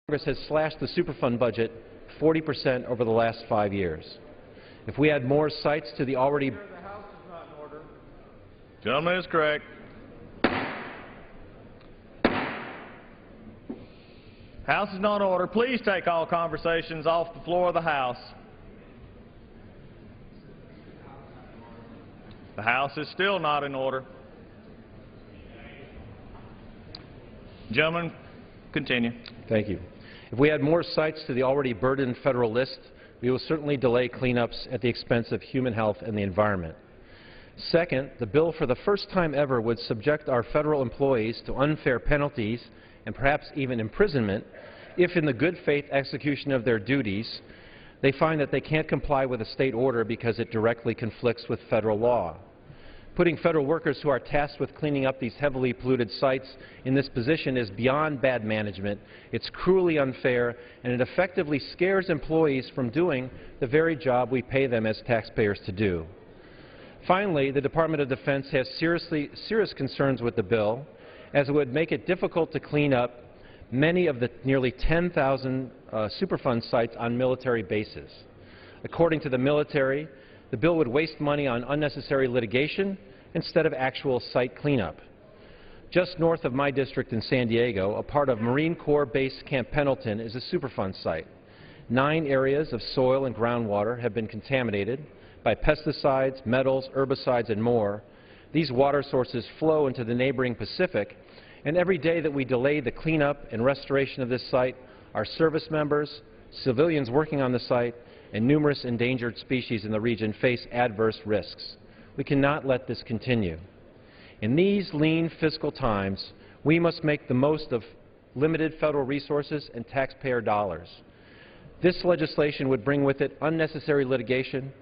Congress has slashed the Superfund budget 40% over the last 5 years. If we add more sites to the already... The House is not in order. Gentleman is correct. House is not in order. Please take all conversations off the floor of the House. The House is still not in order. Gentlemen, continue. Thank you. If we add more sites to the already burdened federal list, we will certainly delay cleanups at the expense of human health and the environment. Second, the bill for the first time ever would subject our federal employees to unfair penalties and perhaps even imprisonment if, in the good faith execution of their duties, they find that they can't comply with a state order because it directly conflicts with federal law. Putting federal workers who are tasked with cleaning up these heavily polluted sites in this position is beyond bad management. It's cruelly unfair, and it effectively scares employees from doing the very job we pay them as taxpayers to do. Finally, the Department of Defense has serious concerns with the bill, as it would make it difficult to clean up many of the nearly 10,000 Superfund sites on military bases. According to the military, the bill would waste money on unnecessary litigation instead of actual site cleanup. Just north of my district in San Diego, a part of Marine Corps Base Camp Pendleton is a Superfund site. 9 areas of soil and groundwater have been contaminated by pesticides, metals, herbicides, and more. These water sources flow into the neighboring Pacific, and every day that we delay the cleanup and restoration of this site, our service members, civilians working on the site, and numerous endangered species in the region face adverse risks. We cannot let this continue. In these lean fiscal times, we must make the most of limited federal resources and taxpayer dollars. This legislation would bring with it unnecessary litigation,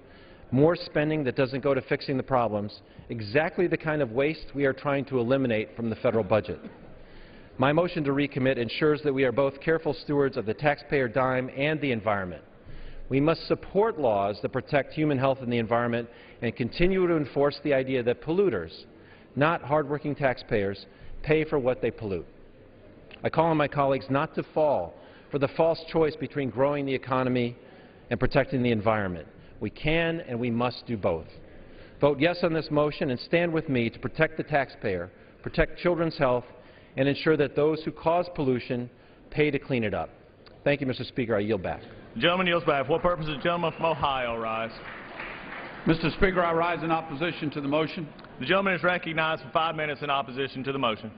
more spending that doesn't go to fixing the problems, exactly the kind of waste we are trying to eliminate from the federal budget. My motion to recommit ensures that we are both careful stewards of the taxpayer dime and the environment. We must support laws that protect human health and the environment and continue to enforce the idea that polluters, not hardworking taxpayers, pay for what they pollute. I call on my colleagues not to fall for the false choice between growing the economy and protecting the environment. We can and we must do both. Vote yes on this motion and stand with me to protect the taxpayer, protect children's health, and ensure that those who cause pollution pay to clean it up. Thank you, Mr. Speaker. I yield back. The gentleman yields back. For what purpose does the gentleman from Ohio rise? Mr. Speaker, I rise in opposition to the motion. The gentleman is recognized for 5 minutes in opposition to the motion.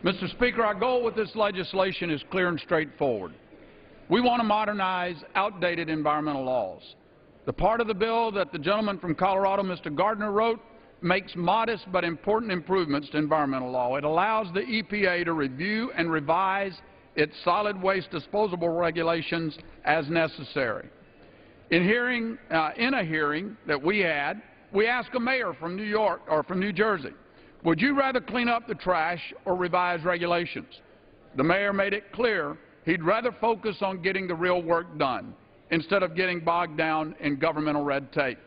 Mr. Speaker, our goal with this legislation is clear and straightforward. We want to modernize outdated environmental laws. The part of the bill that the gentleman from Colorado, Mr. Gardner, wrote makes modest but important improvements to environmental law. It allows the EPA to review and revise its solid waste disposal regulations as necessary. In a hearing that we had, we asked a mayor from New York or from New Jersey, would you rather clean up the trash or revise regulations? The mayor made it clear he'd rather focus on getting the real work done instead of getting bogged down in governmental red tape.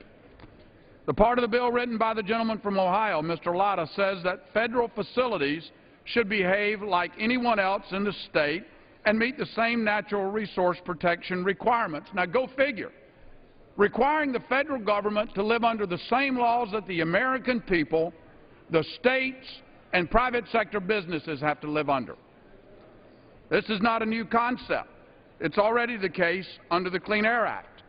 The part of the bill written by the gentleman from Ohio, Mr. Latta, says that federal facilities should behave like anyone else in the state and meet the same natural resource protection requirements. Now, go figure. Requiring the federal government to live under the same laws that the American people, the states, and private sector businesses have to live under. This is not a new concept. It's already the case under the Clean Air Act.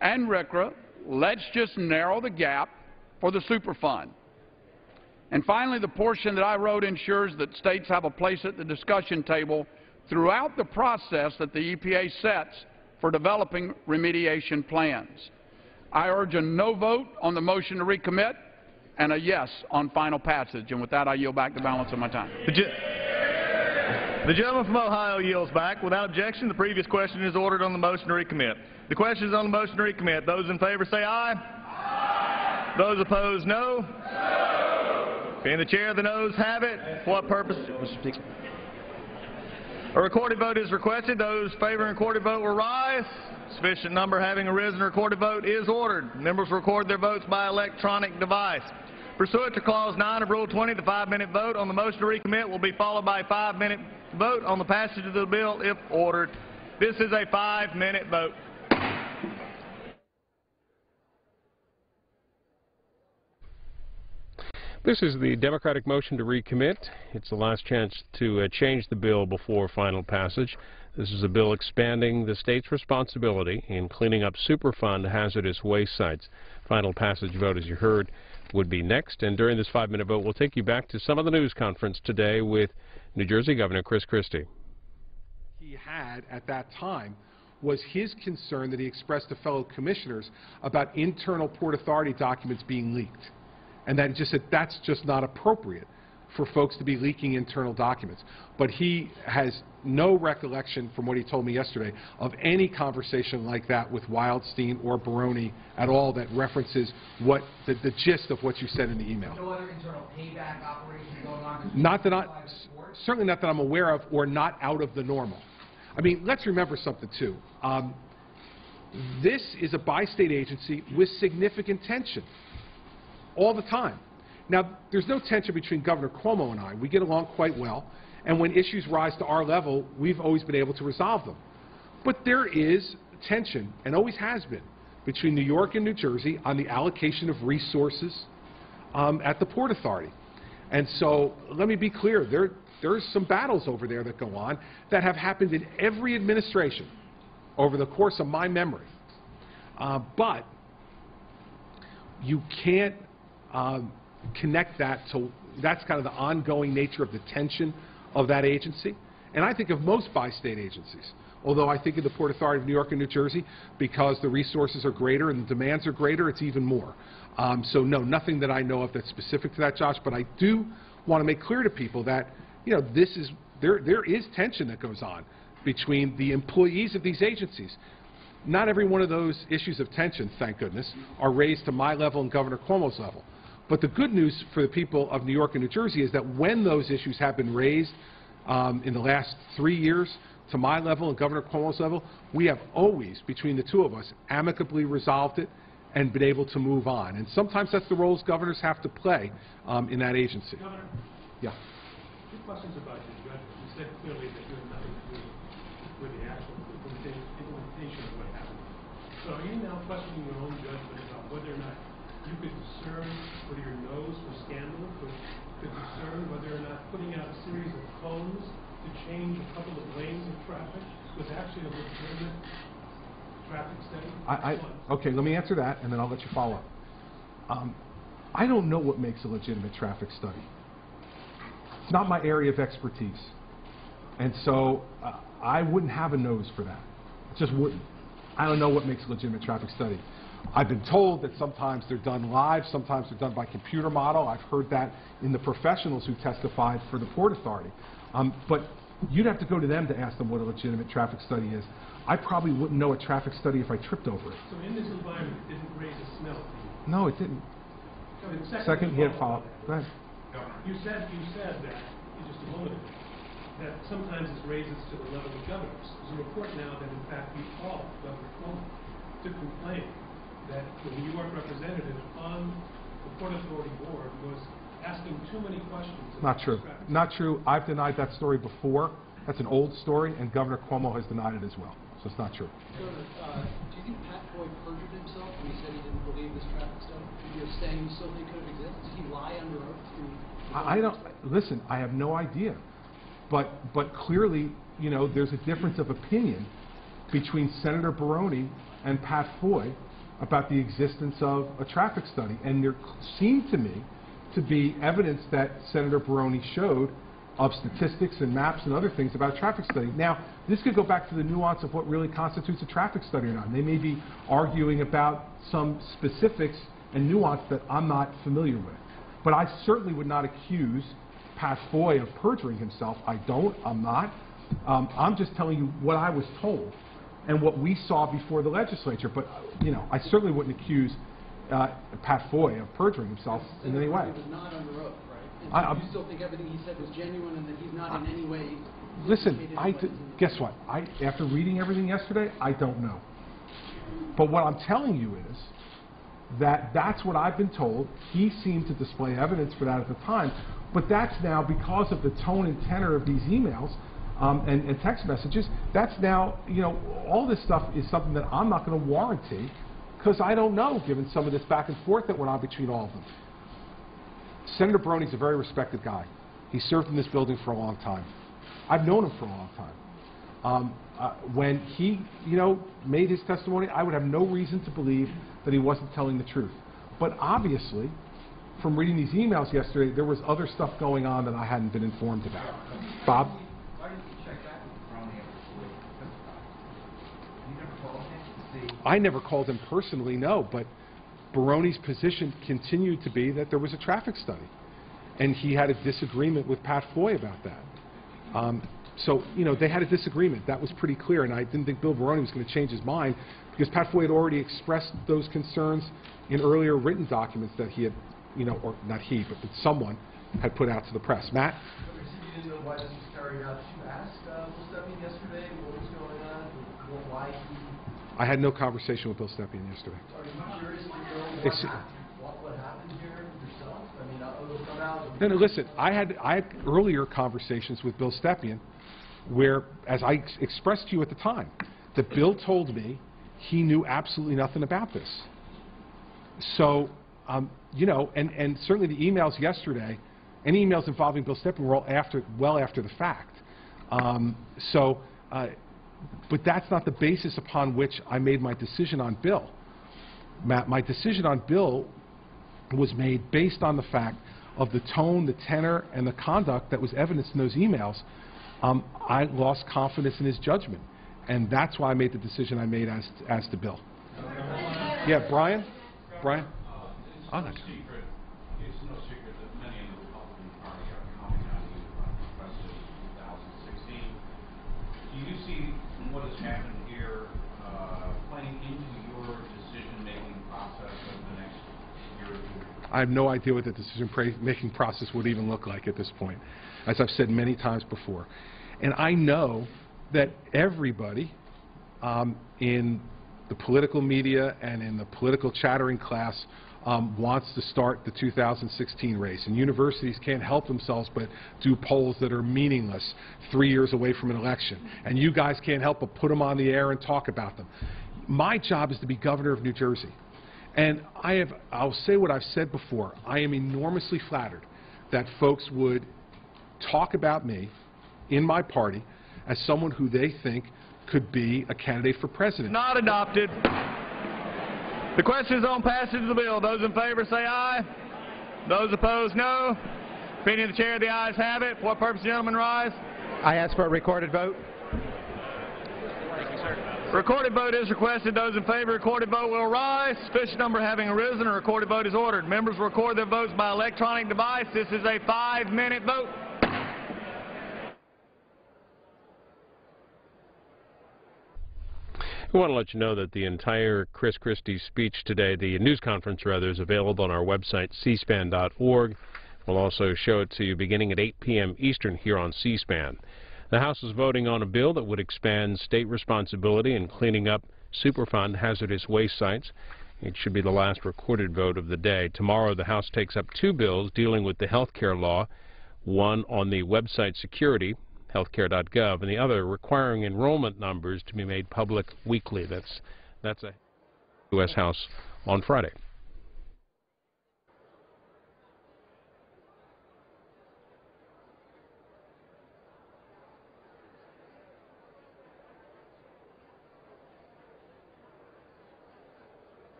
And RCRA, let's just narrow the gap for the Superfund. And finally, the portion that I wrote ensures that states have a place at the discussion table throughout the process that the EPA sets for developing remediation plans. I urge a no vote on the motion to recommit and a yes on final passage. And with that, I yield back the balance of my time. The gentleman from Ohio yields back. Without objection, the previous question is ordered on the motion to recommit. The question is on the motion to recommit. Those in favor say aye. Aye. Those opposed, no. No. Being the chair, the noes have it. For what purpose? Mr. Speaker. A recorded vote is requested. Those favoring a recorded vote will rise. Sufficient number having arisen, a recorded vote is ordered. Members record their votes by electronic device. Pursuant to Clause 9 of Rule 20, the 5-minute vote on the motion to recommit will be followed by a 5-minute vote on the passage of the bill if ordered. This is a 5-minute vote. This is the Democratic motion to recommit. It's the last chance to change the bill before final passage. This is a bill expanding the state's responsibility in cleaning up Superfund hazardous waste sites. Final passage vote, as you heard, would be next. And during this 5-minute vote, we'll take you back to some of the news conference today with New Jersey Governor Chris Christie. He had at that time was his concern that he expressed to fellow commissioners about internal Port Authority documents being leaked. And that just said that's just not appropriate for folks to be leaking internal documents. But he has no recollection, from what he told me yesterday, of any conversation like that with Wildstein or Baroni at all that references what the gist of what you said in the email. No other internal payback operations going on? Certainly not that I'm aware of, or not out of the normal. I mean, let's remember something too. This is a bi-state agency with significant tension all the time. Now, there's no tension between Governor Cuomo and I. We get along quite well, and when issues rise to our level, we've always been able to resolve them. But there is tension, and always has been, between New York and New Jersey on the allocation of resources at the Port Authority. And so, let me be clear, there's some battles over there that go on that have happened in every administration over the course of my memory. But you can't connect that to, that's kind of the ongoing nature of the tension of that agency. And I think of most bi-state agencies, although I think of the Port Authority of New York and New Jersey, because the resources are greater and the demands are greater, it's even more. So no, nothing that I know of that's specific to that, Josh, but I do want to make clear to people that, you know, there is tension that goes on between the employees of these agencies. Not every one of those issues of tension, thank goodness, are raised to my level and Governor Cuomo's level. But the good news for the people of New York and New Jersey is that when those issues have been raised in the last 3 years to my level and Governor Cuomo's level, we have always, between the two of us, amicably resolved it and been able to move on. And sometimes that's the roles governors have to play in that agency. Governor, yeah. two questions about your judgment. You said clearly that you have nothing to do with the actual implementation of what happened. So are you now questioning your own judgment about whether or not you could discern whether your nose was scandal, could discern whether or not putting out a series of cones to change a couple of lanes of traffic was actually a legitimate traffic study? Okay, let me answer that, and then I'll let you follow up. I don't know what makes a legitimate traffic study. It's not my area of expertise. And so I wouldn't have a nose for that. I just wouldn't. I don't know what makes a legitimate traffic study. I've been told that sometimes they're done live, sometimes they're done by computer model. I've heard that in the professionals who testified for the Port Authority. But you'd have to go to them to ask them what a legitimate traffic study is. I probably wouldn't know a traffic study if I tripped over it. So in this environment, it didn't raise a smell to you? No, it didn't. Second, he had follow-up. Go ahead. You said that, just a moment ago, that sometimes it raises to the level of governors. There's a report now that, in fact, we called Governor Cuomo to complain that the New York representative on the Port Authority board was asking too many questions. Not true. Not true. I've denied that story before. That's an old story, and Governor Cuomo has denied it as well. So it's not true. Governor, do you think Pat Boyd perjured himself when he said he didn't believe this traffic study? You're saying so they couldn't exist? Did he lie under oath to... I don't... Listen, I have no idea. But clearly, you know, there's a difference of opinion between Senator Baroni and Pat Foy about the existence of a traffic study. And there seemed to me to be evidence that Senator Baroni showed of statistics and maps and other things about a traffic study. Now, this could go back to the nuance of what really constitutes a traffic study or not. And they may be arguing about some specifics and nuance that I'm not familiar with. But I certainly would not accuse Pat Foy of perjuring himself. I don't. I'm not. I'm just telling you what I was told and what we saw before the legislature. But, you know, I certainly wouldn't accuse Pat Foy of perjuring himself in any way. He was not under oath, right? And you still think everything he said was genuine and that he's not in any way... Listen, guess what? After reading everything yesterday, I don't know. But what I'm telling you is that that's what I've been told. He seemed to display evidence for that at the time. But that's now, because of the tone and tenor of these emails, and text messages. That's now, you know, all this stuff is something that I'm not going to warranty because I don't know, given some of this back and forth that went on between all of them. Senator Baroni's a very respected guy. He served in this building for a long time. I've known him for a long time. When he, you know, made his testimony, I would have no reason to believe that he wasn't telling the truth. But obviously, from reading these emails yesterday, there was other stuff going on that I hadn't been informed about. Bob? Why didn't you check back with Brownie before he testified? You never called him to see? I never called him personally, no, but Baroni's position continued to be that there was a traffic study. And he had a disagreement with Pat Foy about that. So, you know, they had a disagreement. That was pretty clear, and I didn't think Bill Baroni was going to change his mind because Pat Foy had already expressed those concerns in earlier written documents that he had, you know, or not he, but that someone had put out to the press. Matt? You didn't know why this was carried out. Did you ask Bill Stepien yesterday what was going on, or why he... I had no conversation with Bill Stepien yesterday. Are you curious to know what happened here yourself? I mean, it'll come out... No, listen, I had earlier conversations with Bill Stepien where, as I expressed to you at the time, that Bill told me he knew absolutely nothing about this. So, you know, and certainly the emails yesterday, any emails involving Bill Stepien were all well after the fact. But that's not the basis upon which I made my decision on Bill. Matt, my decision on Bill was made based on the fact of the tone, the tenor, and the conduct that was evidenced in those emails. I lost confidence in his judgment, and that's why I made the decision I made as to Bill. Yeah, Brian? Brian? It's no secret that many in the Republican Party are counting on you to run for president in 2016. Do you see what has happened here playing into your decision-making process over the next year or two? I have no idea what the decision-making process would even look like at this point, as I've said many times before. And I know that everybody in the political media and in the political chattering class wants to start the 2016 race. And universities can't help themselves but do polls that are meaningless 3 years away from an election. And you guys can't help but put them on the air and talk about them. My job is to be governor of New Jersey. And I'll say what I've said before. I am enormously flattered that folks would talk about me in my party as someone who they think could be a candidate for president. Not adopted. The question is on passage of the bill. Those in favor say aye. Those opposed, no. Opinion of the chair, the ayes have it. For what purpose, gentlemen, rise? I ask for a recorded vote. Recorded vote is requested. Those in favor, recorded vote will rise. Sufficient number having arisen, a recorded vote is ordered. Members will record their votes by electronic device. This is a 5-minute vote. We want to let you know that the entire Chris Christie's speech today, the news conference rather, is available on our website, cspan.org. We'll also show it to you beginning at 8 p.m. Eastern here on C-SPAN. The House is voting on a bill that would expand state responsibility in cleaning up Superfund hazardous waste sites. It should be the last recorded vote of the day. Tomorrow, the House takes up 2 bills dealing with the health care law, one on the website security, healthcare.gov, and the other requiring enrollment numbers to be made public weekly. That's a U.S. House on Friday.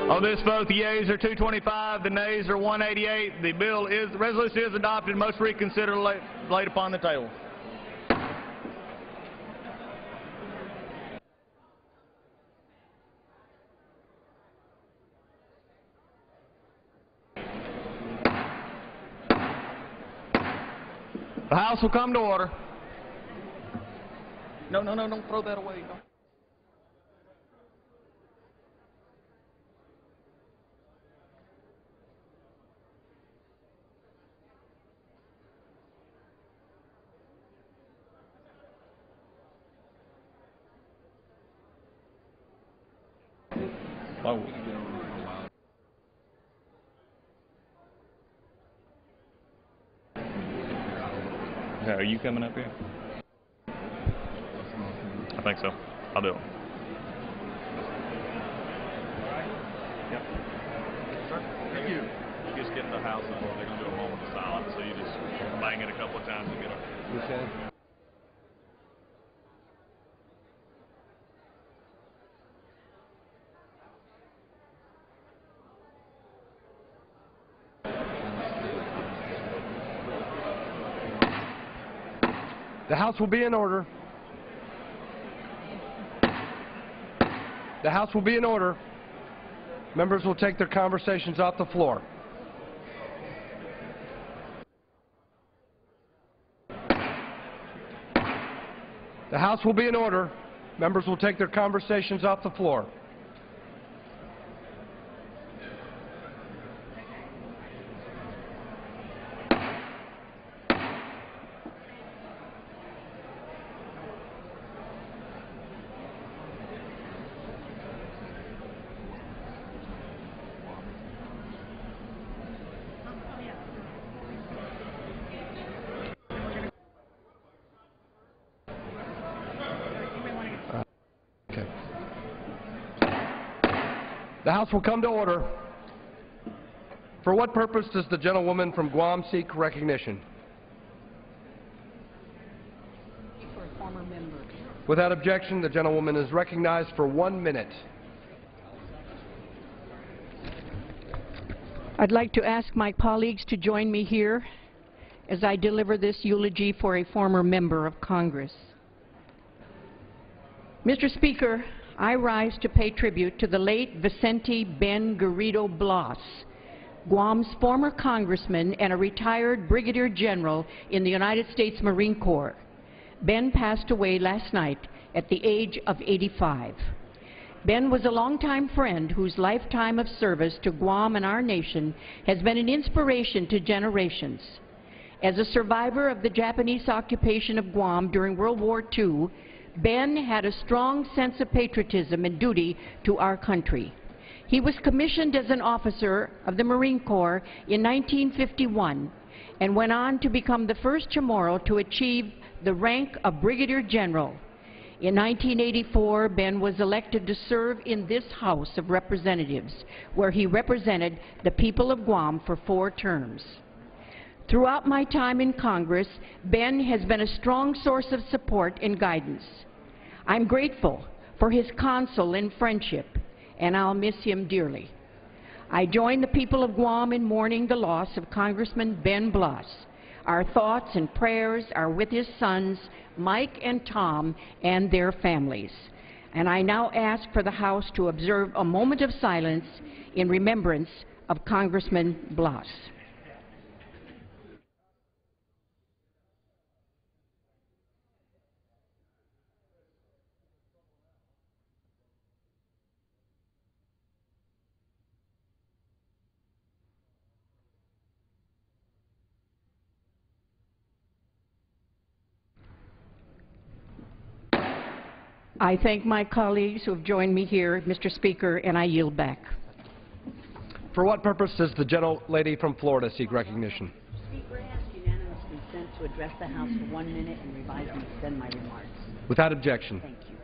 On this vote, the yeas are 225, the nays are 188. The resolution is adopted. Motion to reconsider laid upon the table. The House will come to order. No, don't throw that away. No. Oh. Are you coming up here? I think so. I'll do it. Yep. Sir, thank you. You just get the house and they're going to do a moment of silence, so you just bang it a couple of times and get it. Okay. The House will be in order. The House will be in order. Members will take their conversations off the floor. The House will be in order. Members will take their conversations off the floor. The House will come to order. For what purpose does the gentlewoman from Guam seek recognition? For a former member. Without objection, the gentlewoman is recognized for 1 minute. I'd like to ask my colleagues to join me here as I deliver this eulogy for a former member of Congress. Mr. Speaker, I rise to pay tribute to the late Vicente Ben Garrido Blas, Guam's former congressman and a retired brigadier general in the United States Marine Corps. Ben passed away last night at the age of 85. Ben was a longtime friend whose lifetime of service to Guam and our nation has been an inspiration to generations. As a survivor of the Japanese occupation of Guam during World War II, Ben had a strong sense of patriotism and duty to our country. He was commissioned as an officer of the Marine Corps in 1951 and went on to become the first Chamorro to achieve the rank of Brigadier General. In 1984, Ben was elected to serve in this House of Representatives, where he represented the people of Guam for 4 terms. Throughout my time in Congress, Ben has been a strong source of support and guidance. I'm grateful for his counsel and friendship, and I'll miss him dearly. I join the people of Guam in mourning the loss of Congressman Ben Blas. Our thoughts and prayers are with his sons, Mike and Tom, and their families. And I now ask for the House to observe a moment of silence in remembrance of Congressman Blas. I thank my colleagues who have joined me here, Mr. Speaker, and I yield back. For what purpose does the gentlelady from Florida seek recognition? Speaker, I ask unanimous consent to address the House for 1 minute and revise and extend my remarks. Without objection. Thank you.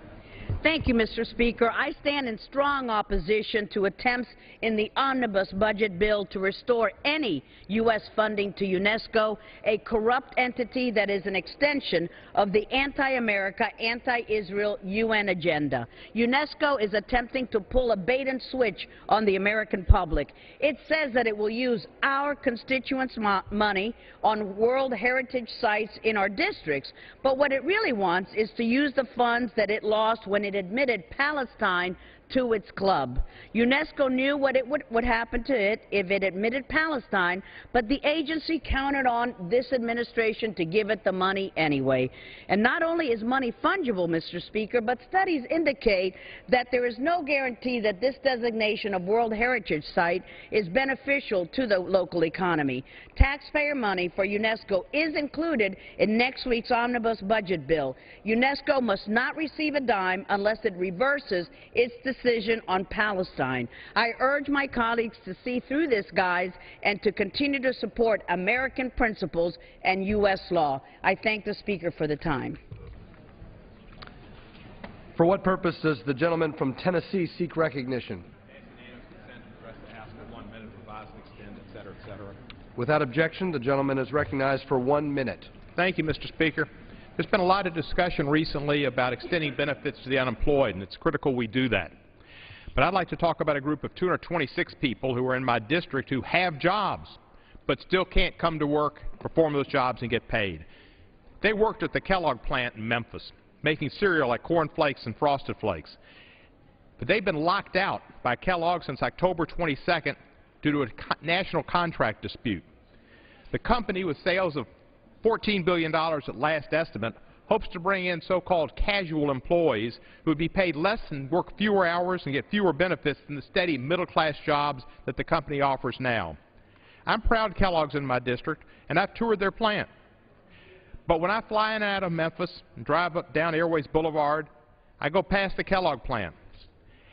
Thank you, Mr. Speaker. I stand in strong opposition to attempts in the omnibus budget bill to restore any U.S. funding to UNESCO, a corrupt entity that is an extension of the anti-America, anti-Israel UN agenda. UNESCO is attempting to pull a bait-and-switch on the American public. It says that it will use our constituents' money on World Heritage sites in our districts, but what it really wants is to use the funds that it lost when it admitted Palestine to its club. UNESCO knew what would happen to it if it admitted Palestine, but the agency counted on this administration to give it the money anyway. And not only is money fungible, Mr. Speaker, but studies indicate that there is no guarantee that this designation of World Heritage Site is beneficial to the local economy. Taxpayer money for UNESCO is included in next week's omnibus budget bill. UNESCO must not receive a dime unless it reverses its decision on Palestine. I urge my colleagues to see through this, guys, and to continue to support American principles and U.S. law. I thank the Speaker for the time. For what purpose does the gentleman from Tennessee seek recognition? Without objection, the gentleman is recognized for 1 minute. Thank you, Mr. Speaker. There's been a lot of discussion recently about extending benefits to the unemployed, and it's critical we do that. But I'd like to talk about a group of 226 people who are in my district who have jobs but still can't come to work, perform those jobs, and get paid. They worked at the Kellogg plant in Memphis, making cereal like Corn Flakes and Frosted Flakes. But they've been locked out by Kellogg since October 22nd due to a national contract dispute. The company, with sales of $14 billion at last estimate, hopes to bring in so-called casual employees who would be paid less and work fewer hours and get fewer benefits than the steady middle-class jobs that the company offers now. I'm proud Kellogg's in my district, and I've toured their plant. But when I fly in and out of Memphis and drive up down Airways Boulevard, I go past the Kellogg plant,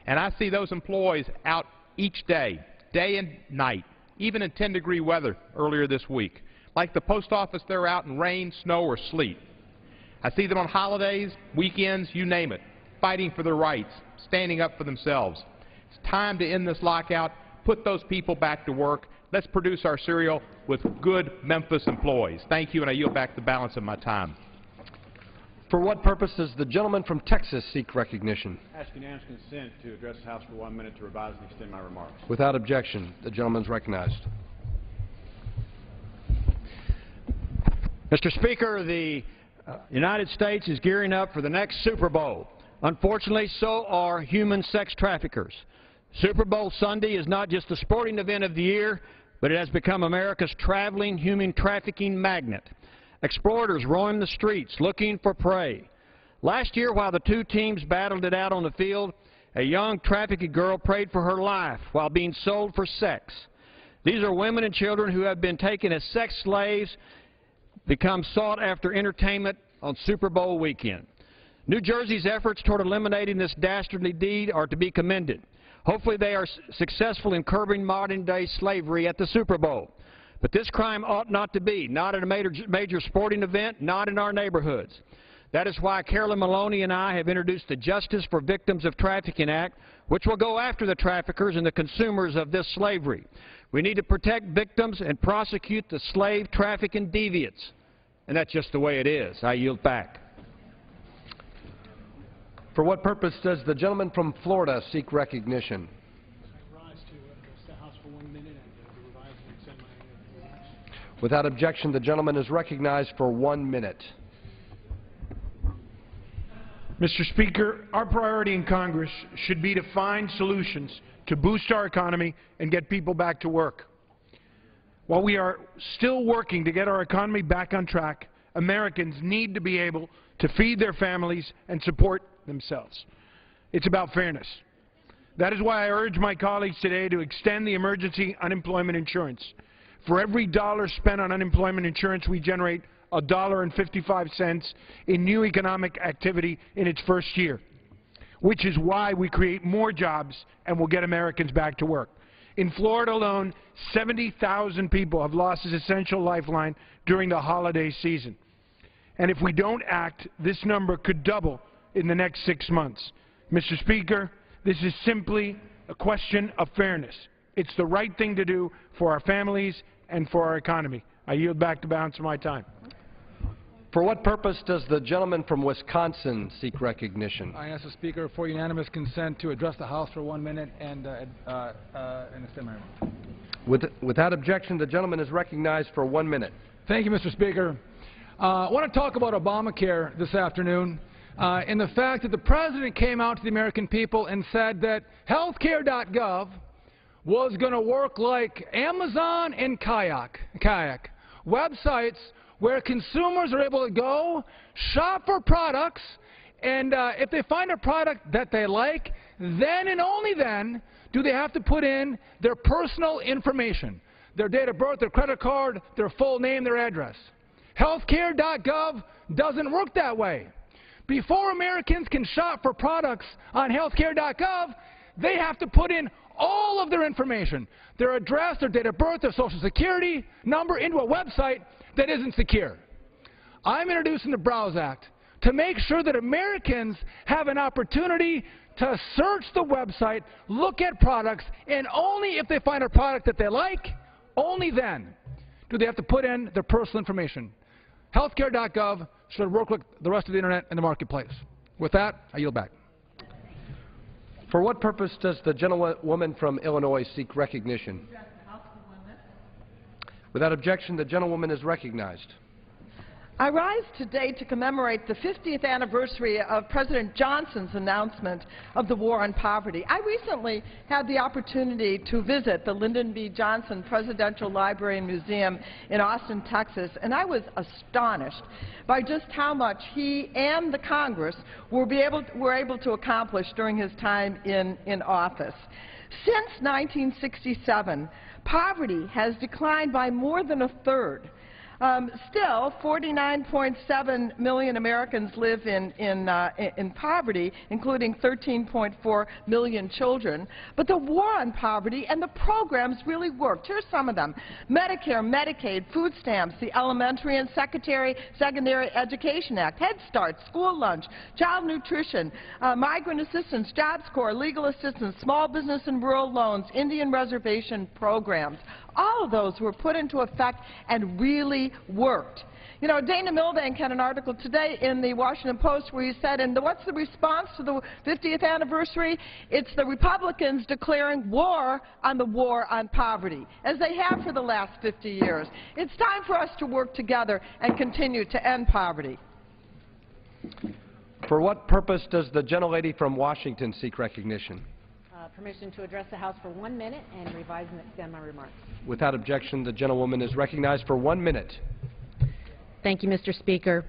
and I see those employees out each day, day and night, even in 10-degree weather earlier this week. Like the post office, they're out in rain, snow, or sleet. I see them on holidays, weekends, you name it, fighting for their rights, standing up for themselves. It's time to end this lockout, put those people back to work. Let's produce our cereal with good Memphis employees. Thank you, and I yield back the balance of my time. For what purpose does the gentleman from Texas seek recognition? I ask unanimous consent to address the House for 1 minute to revise and extend my remarks. Without objection, the gentleman is recognized. Mr. Speaker, the United States is gearing up for the next Super Bowl. Unfortunately, so are human sex traffickers. Super Bowl Sunday is not just the sporting event of the year, but it has become America's traveling human trafficking magnet. Exploiters roam the streets looking for prey. Last year, while the two teams battled it out on the field, a young trafficked girl prayed for her life while being sold for sex. These are women and children who have been taken as sex slaves, become sought-after entertainment on Super Bowl weekend. New Jersey's efforts toward eliminating this dastardly deed are to be commended. Hopefully they are successful in curbing modern-day slavery at the Super Bowl. But this crime ought not to be, not at a major sporting event, not in our neighborhoods. That is why Carolyn Maloney and I have introduced the Justice for Victims of Trafficking Act, which will go after the traffickers and the consumers of this slavery. We need to protect victims and prosecute the slave trafficking deviants. And that's just the way it is. I yield back. For what purpose does the gentleman from Florida seek recognition? I rise to address the House for 1 minute and to revise and extend my remarks. Without objection, the gentleman is recognized for 1 minute. Mr. Speaker, our priority in Congress should be to find solutions to boost our economy and get people back to work. While we are still working to get our economy back on track, Americans need to be able to feed their families and support themselves. It's about fairness. That is why I urge my colleagues today to extend the emergency unemployment insurance. For every dollar spent on unemployment insurance, we generate $1.55 in new economic activity in its first year. which is why we create more jobs and will get Americans back to work. In Florida alone, 70,000 people have lost this essential lifeline during the holiday season. And if we don't act, this number could double in the next 6 months. Mr. Speaker, this is simply a question of fairness. It's the right thing to do for our families and for our economy. I yield back the balance of my time. For what purpose does the gentleman from Wisconsin seek recognition? I ask the Speaker for unanimous consent to address the House for 1 minute and extend my remarks. Without objection, the gentleman is recognized for 1 minute. Thank you, Mr. Speaker. I want to talk about Obamacare this afternoon and the fact that the President came out to the American people and said that healthcare.gov was going to work like Amazon and Kayak, websites where consumers are able to go, shop for products, and if they find a product that they like, then and only then do they have to put in their personal information, their date of birth, their credit card, their full name, their address. Healthcare.gov doesn't work that way. Before Americans can shop for products on healthcare.gov, they have to put in all of their information, their address, their date of birth, their social security number into a website that isn't secure. I'm introducing the Browse Act to make sure that Americans have an opportunity to search the website, look at products, and only if they find a product that they like, only then do they have to put in their personal information. Healthcare.gov should work like the rest of the Internet and the marketplace. With that, I yield back. For what purpose does the gentlewoman from Illinois seek recognition? Without objection, the gentlewoman is recognized. I rise today to commemorate the 50th anniversary of President Johnson's announcement of the war on poverty. I recently had the opportunity to visit the Lyndon B. Johnson Presidential Library and Museum in Austin, Texas, and I was astonished by just how much he and the Congress were able to accomplish during his time in office. Since 1967, poverty has declined by more than a third. Still, 49.7 million Americans live in poverty, including 13.4 million children. But the war on poverty and the programs really worked. Here's some of them. Medicare, Medicaid, food stamps, the Elementary and Secondary Education Act, Head Start, school lunch, child nutrition, migrant assistance, Jobs Corps, legal assistance, small business and rural loans, Indian reservation programs. All of those were put into effect and really worked. You know, Dana Milbank had an article today in the Washington Post where he said, and what's the response to the 50th anniversary? It's the Republicans declaring war on poverty, as they have for the last 50 years. It's time for us to work together and continue to end poverty. For what purpose does the gentlelady from Washington seek recognition? Permission to address the House for 1 minute and revise and extend my remarks. Without objection, the gentlewoman is recognized for 1 minute. Thank you, Mr. Speaker.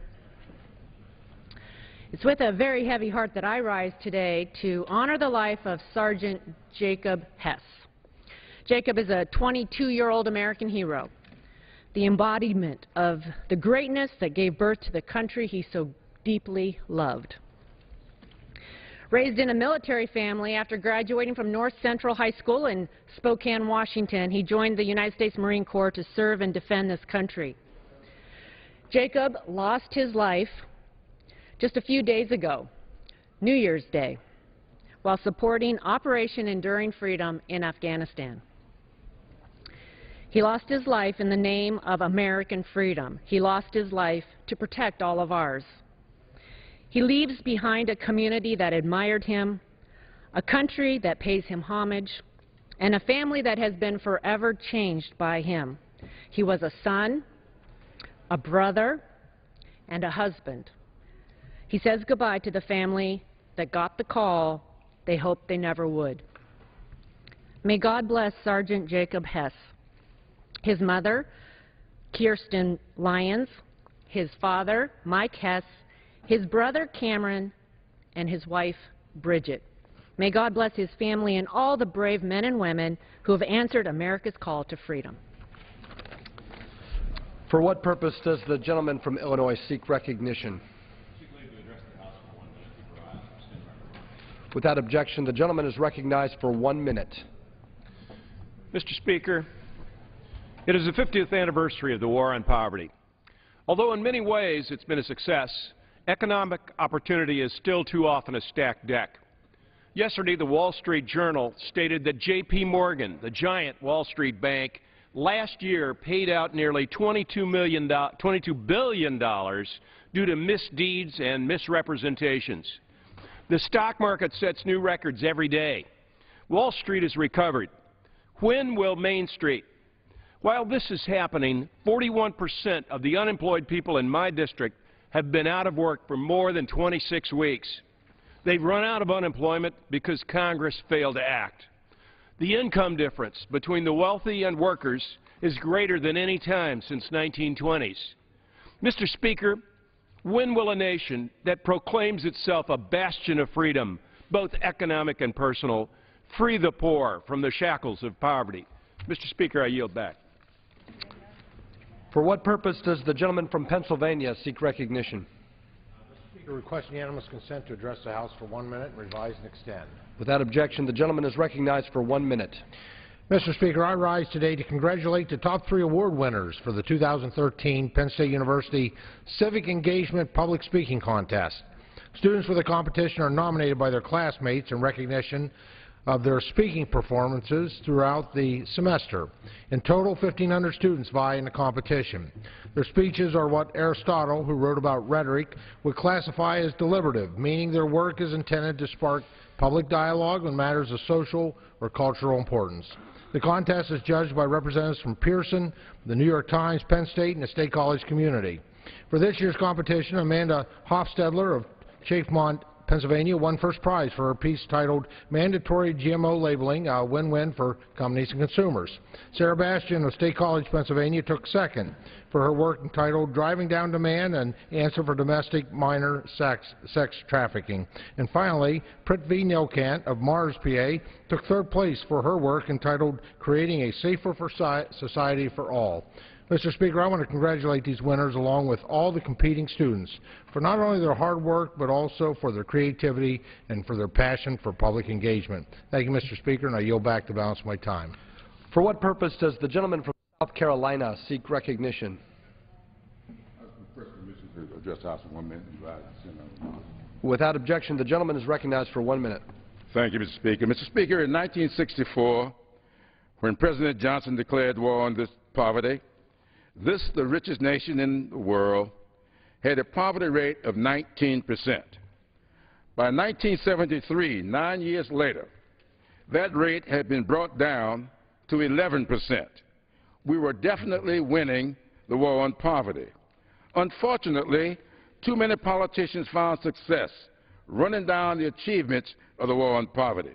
It's with a very heavy heart that I rise today to honor the life of Sergeant Jacob Hess. Jacob is a 22-year-old American hero, the embodiment of the greatness that gave birth to the country he so deeply loved. Raised in a military family, after graduating from North Central High School in Spokane, Washington, he joined the United States Marine Corps to serve and defend this country. Jacob lost his life just a few days ago, New Year's Day, while supporting Operation Enduring Freedom in Afghanistan. He lost his life in the name of American freedom. He lost his life to protect all of ours. He leaves behind a community that admired him, a country that pays him homage, and a family that has been forever changed by him. He was a son, a brother, and a husband. He says goodbye to the family that got the call they hoped they never would. May God bless Sergeant Jacob Hess, his mother, Kirsten Lyons, his father, Mike Hess, his brother Cameron, and his wife Bridget. May God bless his family and all the brave men and women who have answered America's call to freedom. For what purpose does the gentleman from Illinois seek recognition? Without objection, the gentleman is recognized for 1 minute. Mr. Speaker, it is the 50th anniversary of the War on Poverty. Although in many ways it's been a success, economic opportunity is still too often a stacked deck. Yesterday, the Wall Street Journal stated that J.P. Morgan, the giant Wall Street bank, last year paid out nearly $22 billion due to misdeeds and misrepresentations. The stock market sets new records every day. Wall Street has recovered. When will Main Street? While this is happening, 41% of the unemployed people in my district have been out of work for more than 26 weeks. They've run out of unemployment because Congress failed to act. The income difference between the wealthy and workers is greater than any time since 1920s. Mr. Speaker, when will a nation that proclaims itself a bastion of freedom, both economic and personal, free the poor from the shackles of poverty? Mr. Speaker, I yield back. For what purpose does the gentleman from Pennsylvania seek recognition? Mr. Speaker, request unanimous consent to address the House for 1 minute, revise and extend. Without objection, the gentleman is recognized for 1 minute. Mr. Speaker, I rise today to congratulate the top 3 award winners for the 2013 Penn State University Civic Engagement Public Speaking Contest. Students for the competition are nominated by their classmates in recognition of their speaking performances throughout the semester. In total, 1,500 students vie in the competition. Their speeches are what Aristotle, who wrote about rhetoric, would classify as deliberative, meaning their work is intended to spark public dialogue on matters of social or cultural importance. The contest is judged by representatives from Pearson, the New York Times, Penn State, and the State College community. For this year's competition, Amanda Hofstedler of Chafemont, Pennsylvania, won first prize for her piece titled Mandatory GMO Labeling, a Win-Win for Companies and Consumers. Sarah Bastian of State College, Pennsylvania, took second for her work entitled Driving Down Demand, an Answer for Domestic Minor Sex Trafficking. And finally, Prithvi Nilkant of Mars, PA, took third place for her work entitled Creating a Safer Society for All. Mr. Speaker, I want to congratulate these winners along with all the competing students for not only their hard work but also for their creativity and for their passion for public engagement. Thank you, Mr. Speaker, and I yield back the balance of my time. For what purpose does the gentleman from South Carolina seek recognition? First permission to address the House for 1 minute. Without objection, the gentleman is recognized for 1 minute. Thank you, Mr. Speaker. Mr. Speaker, in 1964, when President Johnson declared war on this poverty, this, the richest nation in the world, had a poverty rate of 19%. By 1973, 9 years later, that rate had been brought down to 11%. We were definitely winning the war on poverty. Unfortunately, too many politicians found success running down the achievements of the war on poverty.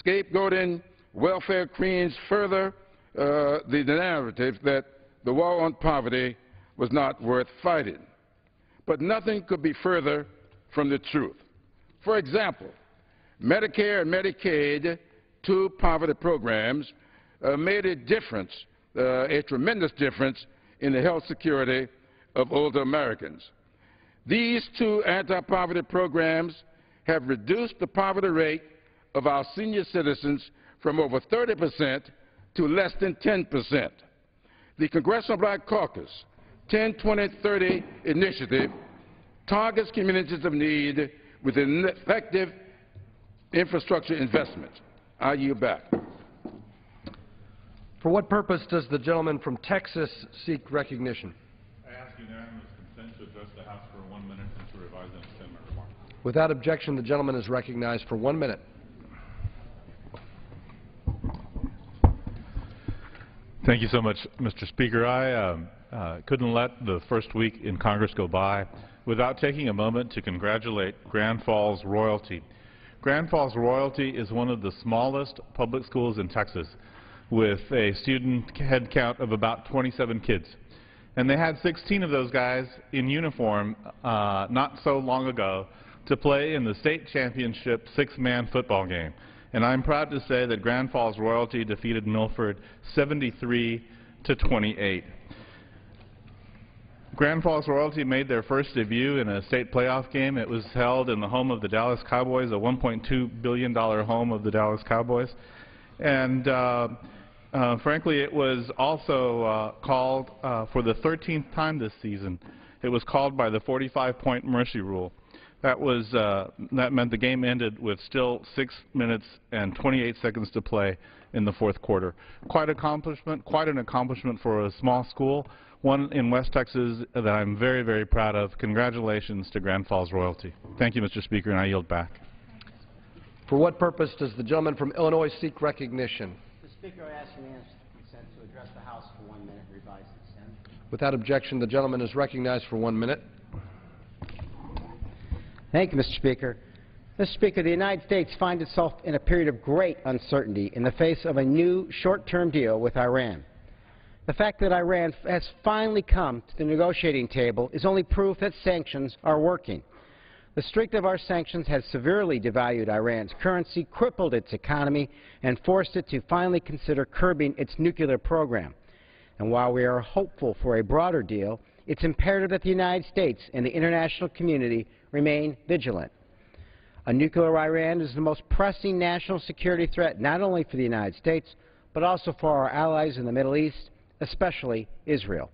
Scapegoating welfare queens further the narrative that the war on poverty was not worth fighting. But nothing could be further from the truth. For example, Medicare and Medicaid, 2 poverty programs, made a difference, a tremendous difference in the health security of older Americans. These 2 anti-poverty programs have reduced the poverty rate of our senior citizens from over 30% to less than 10%. The Congressional Black Caucus 10-20-30 initiative targets communities of need with an effective infrastructure investment. I yield back. For what purpose does the gentleman from Texas seek recognition? I ask unanimous consent to address the House for 1 minute and to revise and extend my remarks. Without objection, the gentleman is recognized for 1 minute. Thank you so much, Mr. Speaker. I couldn't let the first week in Congress go by without taking a moment to congratulate Grand Falls Royalty. Grand Falls Royalty is one of the smallest public schools in Texas with a student head count of about 27 kids. And they had 16 of those guys in uniform not so long ago to play in the state championship 6-man football game. And I'm proud to say that Grand Falls Royalty defeated Milford 73-28. Grand Falls Royalty made their first debut in a state playoff game. It was held in the home of the Dallas Cowboys, a $1.2 billion home of the Dallas Cowboys. And frankly, it was also called for the 13th time this season. It was called by the 45-point mercy rule. That meant the game ended with still 6 minutes and 28 seconds to play in the fourth quarter. Quite an accomplishment for a small school, one in West Texas that I'm very, very proud of. Congratulations to Grand Falls Royalty. Thank you, Mr. Speaker, and I yield back. For what purpose does the gentleman from Illinois seek recognition? Mr. Speaker, I ask unanimous consent to address the House for 1 minute, revise consent. Without objection, the gentleman is recognized for 1 minute. Thank you, Mr. Speaker. Mr. Speaker, the United States finds itself in a period of great uncertainty in the face of a new short-term deal with Iran. The fact that Iran has finally come to the negotiating table is only proof that sanctions are working. The strength of our sanctions has severely devalued Iran's currency, crippled its economy, and forced it to finally consider curbing its nuclear program. And while we are hopeful for a broader deal, it's imperative that the United States and the international community remain vigilant. A nuclear Iran is the most pressing national security threat not only for the United States, but also for our allies in the Middle East, especially Israel.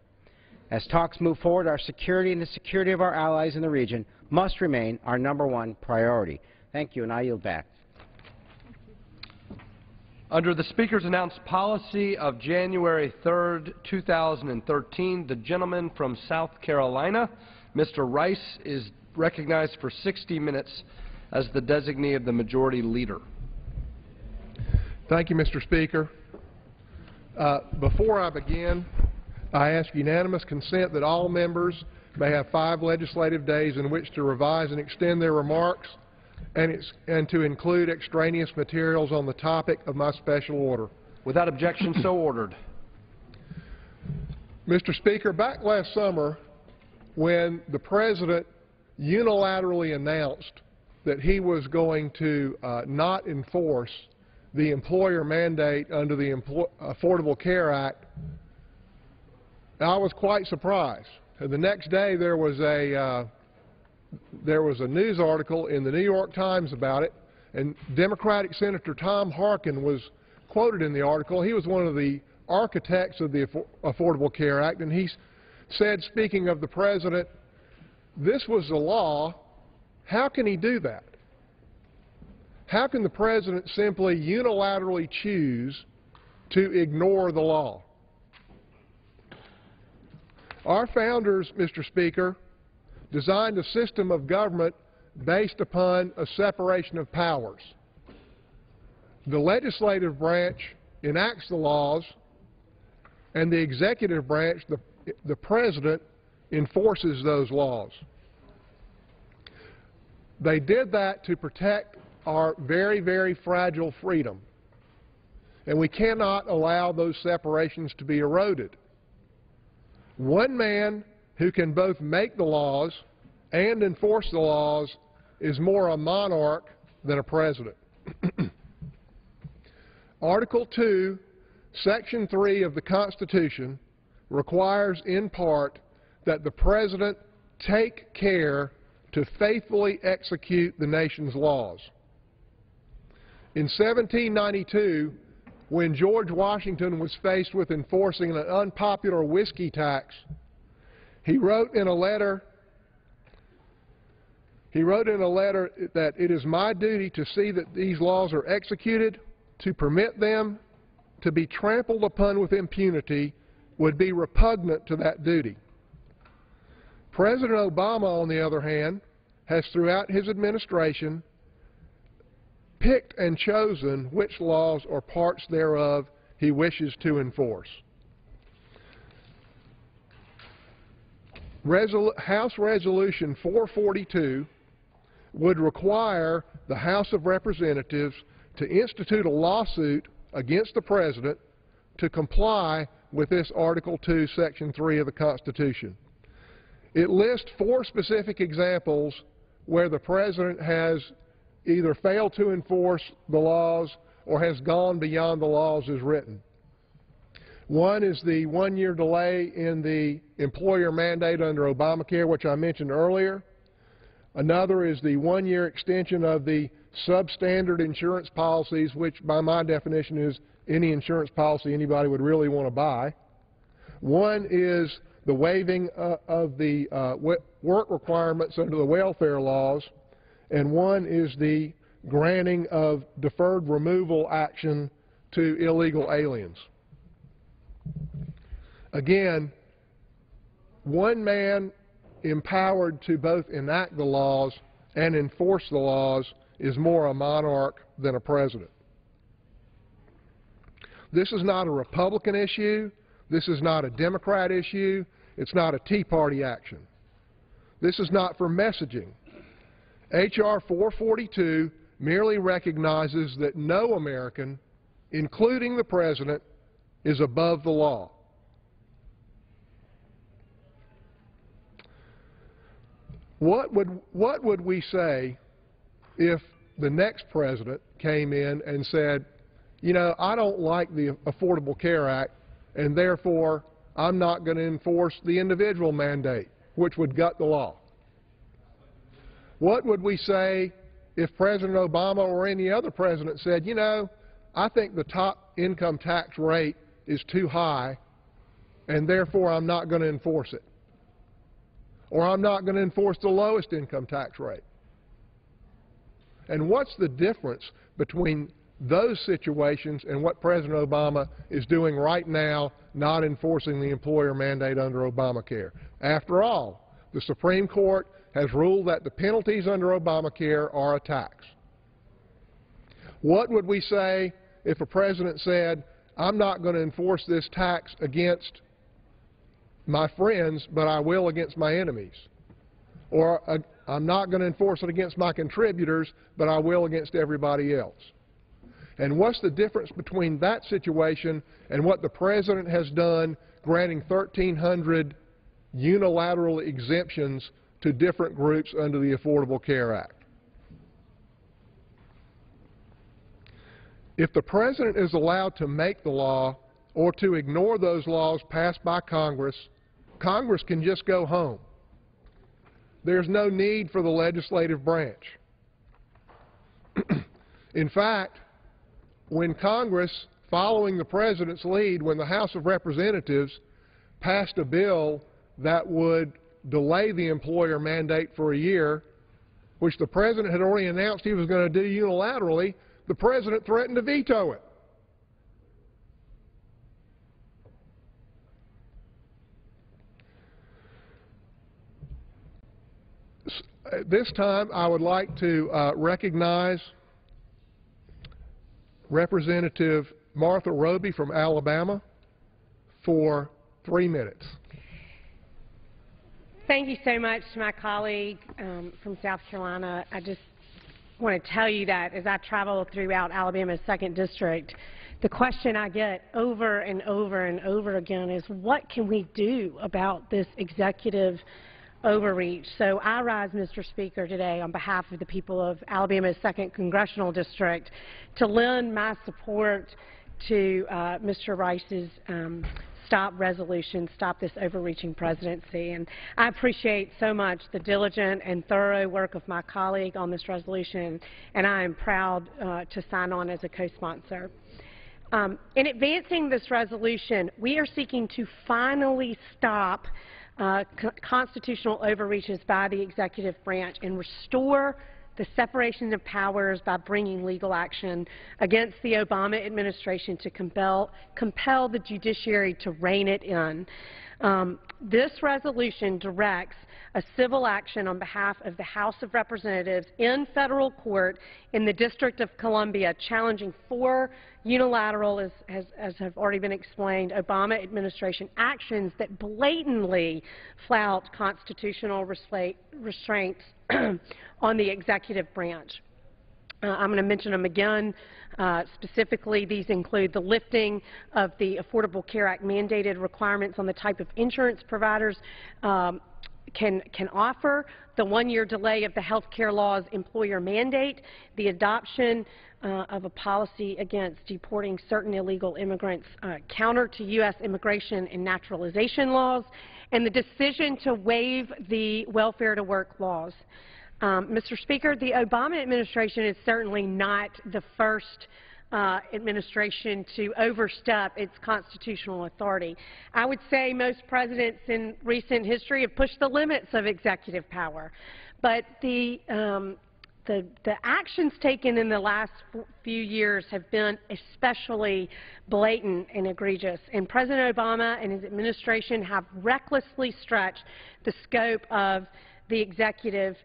As talks move forward, our security and the security of our allies in the region must remain our #1 priority. Thank you, and I yield back. Under the Speaker's announced policy of January 3rd, 2013, the gentleman from South Carolina, Mr. Rice, is recognized for 60 minutes as the designee of the majority leader. Thank you, Mr. Speaker. Before I begin, I ask unanimous consent that all members may have 5 legislative days in which to revise and extend their remarks and to include extraneous materials on the topic of my special order. Without objection, so ordered. Mr. Speaker, back last summer when the President unilaterally announced that he was going to not enforce the employer mandate under the Affordable Care Act, I was quite surprised. The next day there was a news article in the New York Times about it, and Democratic Senator Tom Harkin was quoted in the article. He was one of the architects of the Affordable Care Act, and he said, speaking of the President, this was the law. How can he do that? How can the President simply unilaterally choose to ignore the law? Our founders, Mr. Speaker, designed a system of government based upon a separation of powers. The legislative branch enacts the laws, and the executive branch, the President, enforces those laws. They did that to protect our very, very fragile freedom, and we cannot allow those separations to be eroded. One man who can both make the laws and enforce the laws is more a monarch than a president. Article 2, Section 3 of the Constitution requires in part that the President take care to faithfully execute the nation's laws. In 1792, when George Washington was faced with enforcing an unpopular whiskey tax, he wrote in a letter that it is my duty to see that these laws are executed. To permit them to be trampled upon with impunity would be repugnant to that duty. President Obama, on the other hand, has throughout his administration picked and chosen which laws or parts thereof he wishes to enforce. House Resolution 442 would require the House of Representatives to institute a lawsuit against the President to comply with this Article 2, Section 3 of the Constitution. It lists 4 specific examples where the President has either failed to enforce the laws or has gone beyond the laws as written. One is the one-year delay in the employer mandate under Obamacare, which I mentioned earlier. Another is the one-year extension of the substandard insurance policies, which by my definition is any insurance policy anybody would really want to buy. One is the waiving of the work requirements under the welfare laws, and one is the granting of deferred removal action to illegal aliens. Again, one man empowered to both enact the laws and enforce the laws is more a monarch than a president. This is not a Republican issue. This is not a Democrat issue. It's not a Tea Party action. This is not for messaging. H.R. 442 merely recognizes that no American, including the President, is above the law. What would we say if the next president came in and said, you know, I don't like the Affordable Care Act, and therefore I'm not going to enforce the individual mandate, which would gut the law? What would we say if President Obama or any other president said, you know, I think the top income tax rate is too high, and therefore I'm not going to enforce it? Or I'm not going to enforce the lowest income tax rate? And what's the difference between those situations and what President Obama is doing right now, not enforcing the employer mandate under Obamacare? After all, the Supreme Court has ruled that the penalties under Obamacare are a tax. What would we say if a president said, I'm not going to enforce this tax against my friends, but I will against my enemies? Or I'm not going to enforce it against my contributors, but I will against everybody else? And what's the difference between that situation and what the President has done, granting 1,300 unilateral exemptions to different groups under the Affordable Care Act? If the President is allowed to make the law or to ignore those laws passed by Congress, Congress can just go home. There's no need for the legislative branch. In fact, when Congress, following the President's lead, when the House of Representatives passed a bill that would delay the employer mandate for a year, which the President had already announced he was going to do unilaterally, the President threatened to veto it. At this time, I would like to recognize Representative Martha Roby from Alabama for 3 minutes. Thank you so much to my colleague from South Carolina. I just want to tell you that as I travel throughout Alabama's 2nd District, the question I get over and over and over again is, what can we do about this executive overreach? So I rise, Mr. Speaker, today on behalf of the people of Alabama's 2nd Congressional District to lend my support to Mr. Rice's stop resolution, stop this overreaching presidency. And I appreciate so much the diligent and thorough work of my colleague on this resolution, and I am proud to sign on as a co-sponsor. In advancing this resolution, we are seeking to finally stop constitutional overreaches by the executive branch and restore the separation of powers by bringing legal action against the Obama administration to compel the judiciary to rein it in. This resolution directs a civil action on behalf of the House of Representatives in federal court in the District of Columbia, challenging 4 unilateral, as have already been explained, Obama administration actions that blatantly flout constitutional restraints on the executive branch. I'm going to mention them again. Specifically, these include the lifting of the Affordable Care Act mandated requirements on the type of insurance providers can offer, the one-year delay of the health care law's employer mandate, the adoption of a policy against deporting certain illegal immigrants counter to U.S. immigration and naturalization laws, and the decision to waive the welfare to work laws. Mr. Speaker, the Obama administration is certainly not the first administration to overstep its constitutional authority. I would say most presidents in recent history have pushed the limits of executive power. But the actions taken in the last few years have been especially blatant and egregious. And President Obama and his administration have recklessly stretched the scope of the executive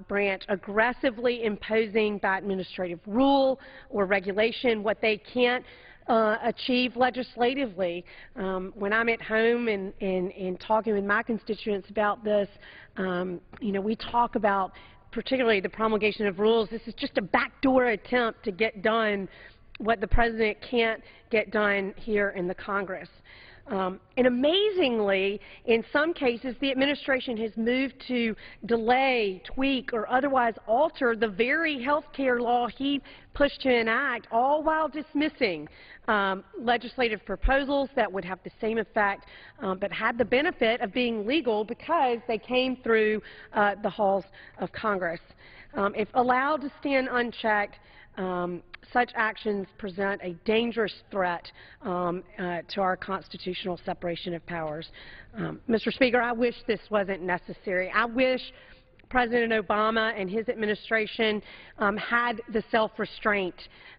branch, aggressively imposing by administrative rule or regulation what they can't achieve legislatively. When I'm at home and talking with my constituents about this, you know, we talk about particularly the promulgation of rules. This is just a backdoor attempt to get done what the President can't get done here in the Congress. And amazingly, in some cases, the administration has moved to delay, tweak, or otherwise alter the very health care law he pushed to enact, all while dismissing legislative proposals that would have the same effect but had the benefit of being legal because they came through the halls of Congress. If allowed to stand unchecked, such actions present a dangerous threat to our constitutional separation of powers. Mr. Speaker, I wish this wasn't necessary. I wish President Obama and his administration had the self-restraint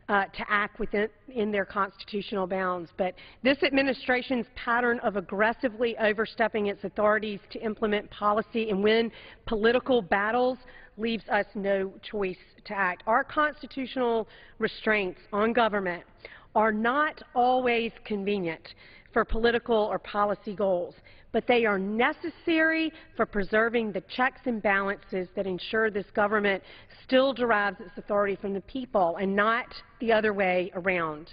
to act within their constitutional bounds. But this administration's pattern of aggressively overstepping its authorities to implement policy and win political battles leaves us no choice to act. Our constitutional restraints on government are not always convenient for political or policy goals, but they are necessary for preserving the checks and balances that ensure this government still derives its authority from the people and not the other way around.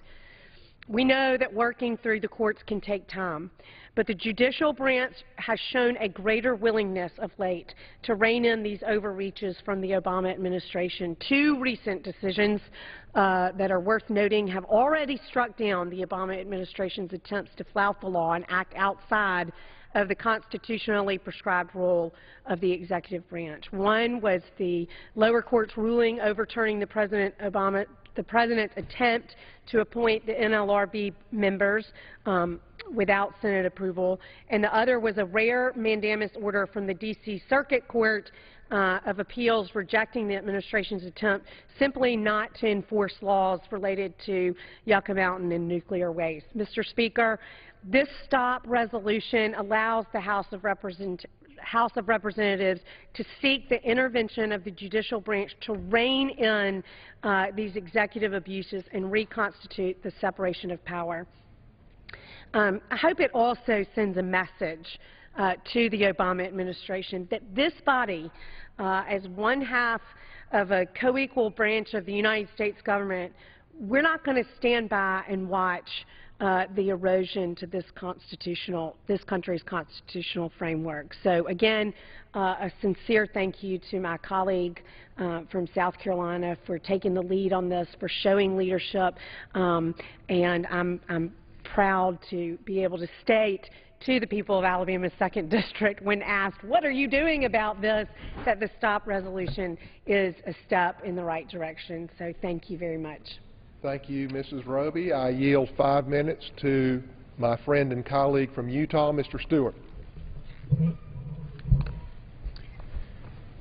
We know that working through the courts can take time, but the judicial branch has shown a greater willingness of late to rein in these overreaches from the Obama administration. Two recent decisions that are worth noting have already struck down the Obama administration's attempts to flout the law and act outside of the constitutionally prescribed role of the executive branch. One was the lower court's ruling overturning the President's attempt to appoint the NLRB members without Senate approval, and the other was a rare mandamus order from the D.C. Circuit Court of Appeals rejecting the administration's attempt simply not to enforce laws related to Yucca Mountain and nuclear waste. Mr. Speaker, this stop resolution allows the House of Representatives to seek the intervention of the judicial branch to rein in these executive abuses and reconstitute the separation of power. I hope it also sends a message to the Obama administration that this body, as one half of a co-equal branch of the United States government, we're not going to stand by and watch the erosion to this country's constitutional framework. So again, a sincere thank you to my colleague from South Carolina for taking the lead on this, for showing leadership, and I'm proud to be able to state to the people of Alabama's 2nd District when asked, what are you doing about this, that the stop resolution is a step in the right direction. So thank you very much. Thank you, Mrs. Roby. I yield 5 minutes to my friend and colleague from Utah, Mr. Stewart.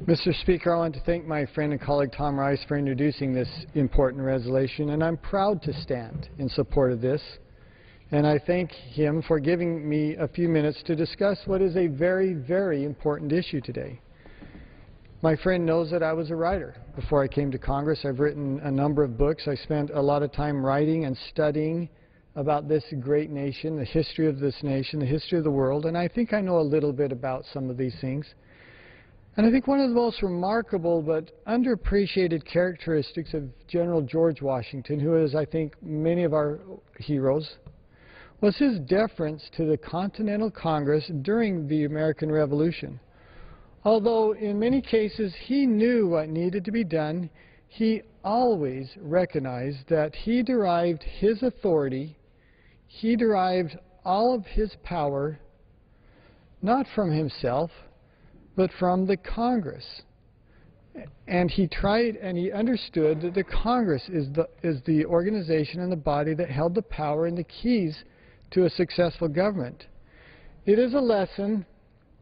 Mr. Speaker, I want to thank my friend and colleague Tom Rice for introducing this important resolution, and I'm proud to stand in support of this. And I thank him for giving me a few minutes to discuss what is a very, very important issue today. My friend knows that I was a writer before I came to Congress. I've written a number of books. I spent a lot of time writing and studying about this great nation, the history of this nation, the history of the world, and I think I know a little bit about some of these things. And I think one of the most remarkable but underappreciated characteristics of General George Washington, who is, I think, many of our heroes, was his deference to the Continental Congress during the American Revolution. Although in many cases he knew what needed to be done, he always recognized that he derived his authority, he derived all of his power, not from himself, but from the Congress. And he understood that the Congress is the organization and the body that held the power and the keys to a successful government. It is a lesson,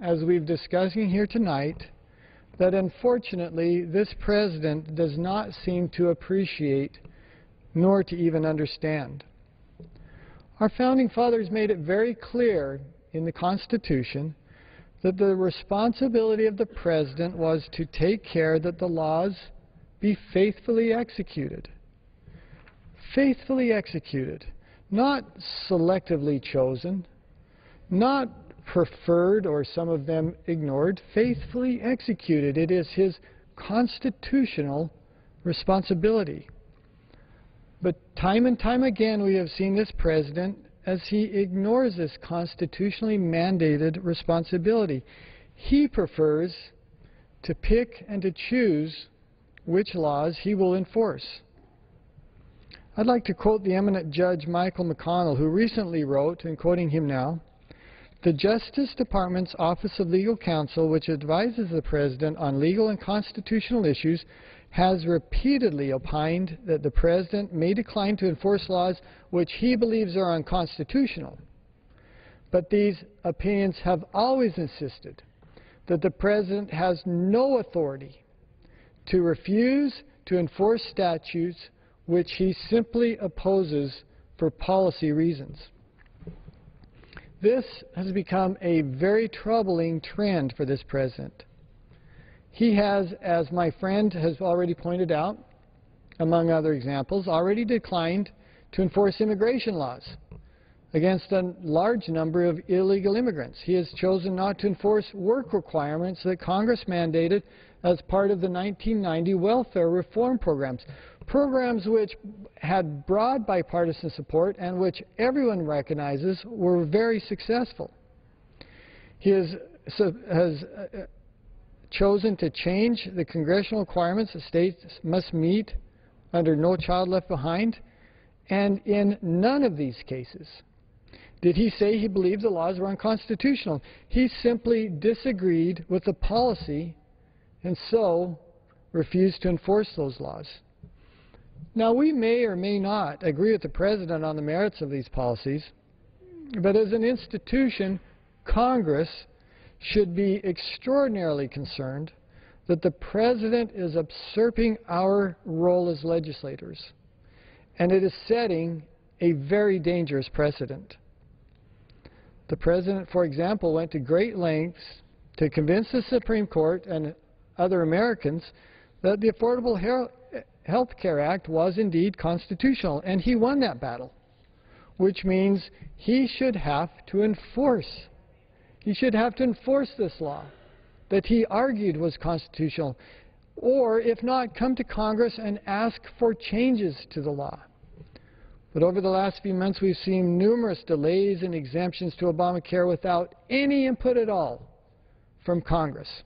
as we've discussing here tonight, that unfortunately this president does not seem to appreciate nor to even understand. Our founding fathers made it very clear in the Constitution that the responsibility of the president was to take care that the laws be faithfully executed. Faithfully executed, not selectively chosen, not preferred or some of them ignored, faithfully executed. It is his constitutional responsibility. But time and time again we have seen this president as he ignores this constitutionally mandated responsibility. He prefers to pick and to choose which laws he will enforce. I'd like to quote the eminent Judge Michael McConnell, who recently wrote, and quoting him now, "The Justice Department's Office of Legal Counsel, which advises the President on legal and constitutional issues, has repeatedly opined that the President may decline to enforce laws which he believes are unconstitutional. But these opinions have always insisted that the President has no authority to refuse to enforce statutes which he simply opposes for policy reasons." This has become a very troubling trend for this president. He has, as my friend has already pointed out, among other examples, already declined to enforce immigration laws against a large number of illegal immigrants. He has chosen not to enforce work requirements that Congress mandated as part of the 1990 welfare reform programs, programs which had broad bipartisan support and which everyone recognizes were very successful. He has chosen to change the congressional requirements that states must meet under No Child Left Behind, and in none of these cases did he say he believed the laws were unconstitutional. He simply disagreed with the policy and so refused to enforce those laws. Now, we may or may not agree with the President on the merits of these policies, but as an institution, Congress should be extraordinarily concerned that the President is usurping our role as legislators, and it is setting a very dangerous precedent. The President, for example, went to great lengths to convince the Supreme Court and other Americans that the Affordable Health Care Act was indeed constitutional, and he won that battle, which means he should have to enforce this law that he argued was constitutional, or if not, come to Congress and ask for changes to the law. But over the last few months we've seen numerous delays and exemptions to Obamacare without any input at all from Congress.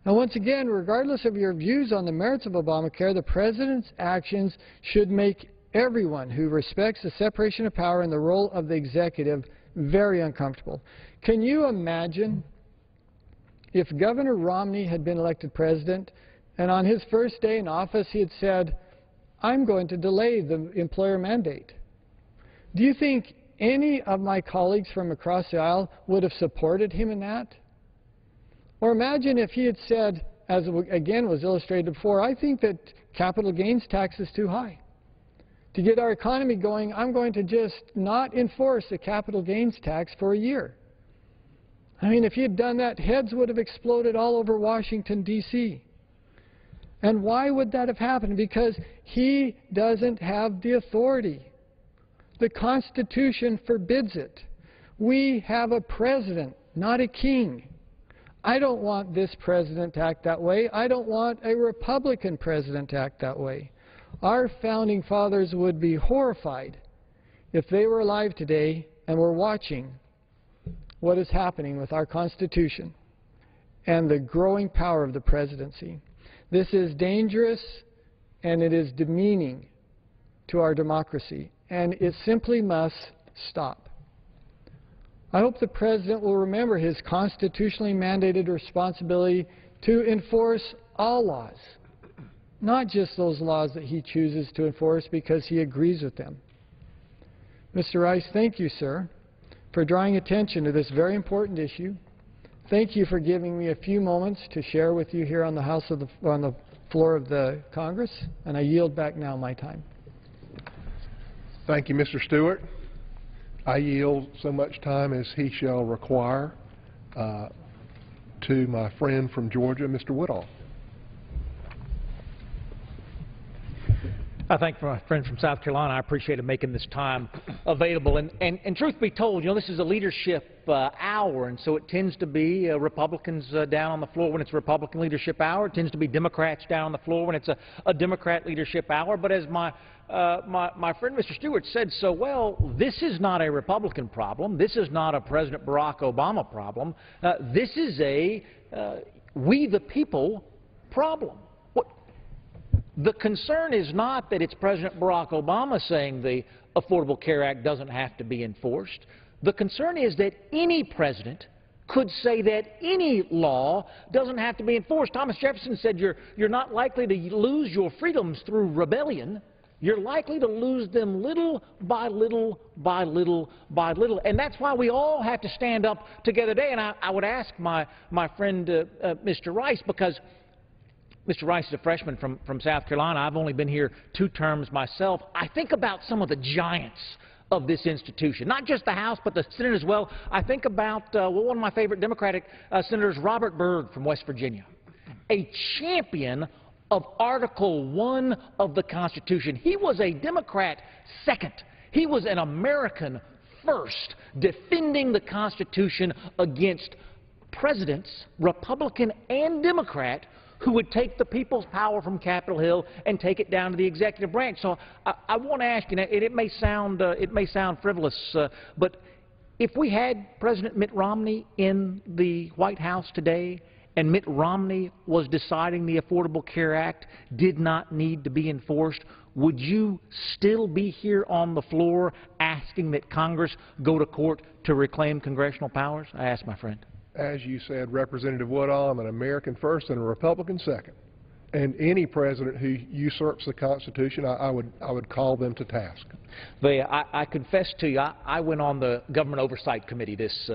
Now, once again, regardless of your views on the merits of Obamacare, the President's actions should make everyone who respects the separation of power and the role of the executive very uncomfortable. Can you imagine if Governor Romney had been elected president and on his first day in office he had said, "I'm going to delay the employer mandate"? Do you think any of my colleagues from across the aisle would have supported him in that? Or imagine if he had said, as again was illustrated before, "I think that capital gains tax is too high. To get our economy going, I'm going to just not enforce the capital gains tax for a year." I mean, if he had done that, heads would have exploded all over Washington, D.C. And why would that have happened? Because he doesn't have the authority. The Constitution forbids it. We have a president, not a king. I don't want this president to act that way. I don't want a Republican president to act that way. Our founding fathers would be horrified if they were alive today and were watching what is happening with our Constitution. and the growing power of the presidency. This is dangerous and it is demeaning to our democracy, and it simply must stop. I hope the President will remember his constitutionally mandated responsibility to enforce all laws, not just those laws that he chooses to enforce because he agrees with them. Mr. Rice, thank you, sir, for drawing attention to this very important issue. Thank you for giving me a few moments to share with you here on the floor of the Congress, and I yield back now my time. Thank you, Mr. Stewart. I yield so much time as he shall require to my friend from Georgia, Mr. Woodall. I thank my friend from South Carolina. I appreciate him making this time available. And truth be told, you know, this is a leadership hour, and so it tends to be Republicans down on the floor when it's a Republican leadership hour. It tends to be Democrats down on the floor when it's a Democrat leadership hour. But as my friend Mr. Stewart said so well, this is not a Republican problem. This is not a President Barack Obama problem. This is a we the people problem. The concern is not that it's President Barack Obama saying the Affordable Care Act doesn't have to be enforced. The concern is that any president could say that any law doesn't have to be enforced. Thomas Jefferson said you're not likely to lose your freedoms through rebellion. You're likely to lose them little by little by little by little. And that's why we all have to stand up together today. And I would ask my friend Mr. Rice, because Mr. Rice is a freshman from South Carolina. I've only been here 2 terms myself. I think about some of the giants of this institution, not just the House, but the Senate as well. I think about one of my favorite Democratic senators, Robert Byrd from West Virginia, a champion of Article 1 of the Constitution. He was a Democrat second. He was an American first, defending the Constitution against presidents, Republican and Democrat, who would take the people's power from Capitol Hill and take it down to the executive branch. So I want to ask you, and it may sound frivolous, but if we had President Mitt Romney in the White House today, and Mitt Romney was deciding the Affordable Care Act did not need to be enforced, would you still be here on the floor asking that Congress go to court to reclaim congressional powers? I ask my friend. As you said, Representative Woodall, I'm an American first and a Republican second. And any president who usurps the Constitution, I would call them to task. I confess to you, I went on the Government Oversight Committee this